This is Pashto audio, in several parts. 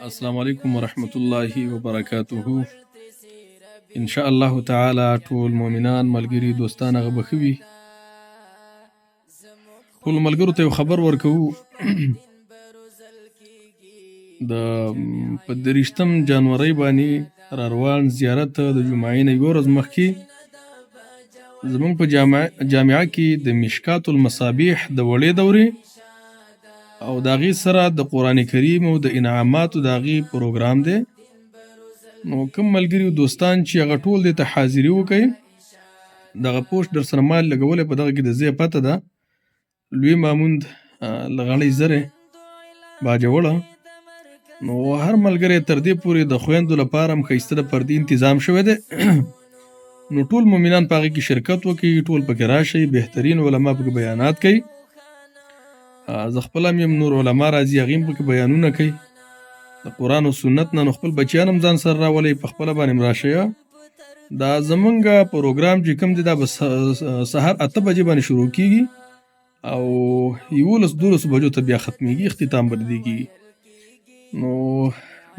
السلام علیکم ورحمت الله وبرکاته. ان شاء الله تعالی ټول مؤمنان ملګري دوستان هغه بخوي. ټول ملګرو ته خبر ورکوو د په 30 جنوري باندې را روان زیارت د جمعې نه یو ورځ مخکې زمونږ په جامعه کې د مشکات المصابیح د وړې دورې او د هغې سره د قرآن کریم او د انعاماتو د هغې پروګرام دی. نو کوم ملګري او دوستان چې هغه ټول دې ته حاضري وکړي، دغه پوسټ در سره ما لګولی په دغه کې د ځای پته ده. لوی ماموند لغړی زرې باجوړه. نو هر ملګری تر دې پورې د خویندو لپاره هم ښایسته د پردي تنظام شوی دی. نو ټول مؤمنان په هغې کې شرکت وکړي، ټول پکې راشئ، بهترین علما پکې بیانات کوي. زه خپله هم یم، نور علما راځي هغې هم پکې بیانونه کوي د قرآن او سنت نه. نو خپل بچیان هم ځان سره راولئ، په خپله باندې هم راشئ. دا زمونږ پروګرام چې کوم دی دا به سهار 8 بجې باندې شروع کېږي او 11-12 بجو ته بیا ختمېږي، اختتام به د دې کېږي. نو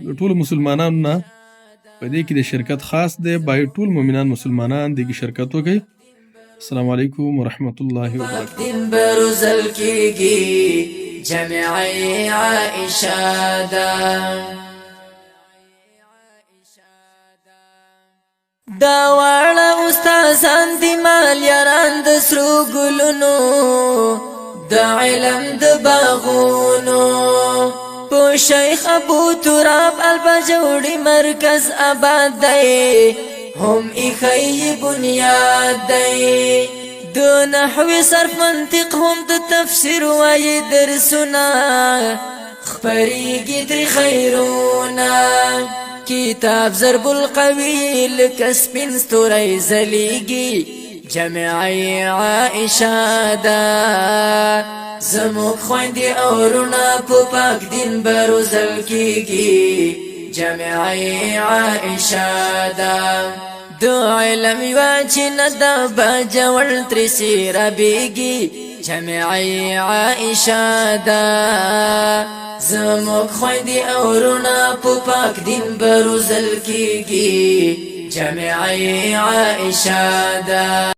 د ټولو مسلمانانو نه په دې کې د شرکت خاص دی، باید ټول مؤمنان مسلمانان دې کې شرکت وکړي. السلام علیکم ورحمت الله وبرکاته. دین بروزل کیږي جمعی عائشہ دا واړه استادان دی مال یاران د سرو ګلونو د علم د باغونو په شیخ ابو تراب البجوړي مرکز آباد دی، هم ایخی بنیاد دی. دو نحوی صرف منطق هم د تفسیر وای درسونا خبریگی در خیرونا کتاب ضرب القوی لکسپین ستوری زلیگی جمعی عائشہ دا زموک خوندی اورونا پو پاک دین بروزل کیگی جمعی عائشہ دا دو علم واچن دا باجول ترسی ربیگی جمعی عائشہ دا زموک خوندی اورونا پو پاک دین بروزل کیگی جمعی عائشہ دا.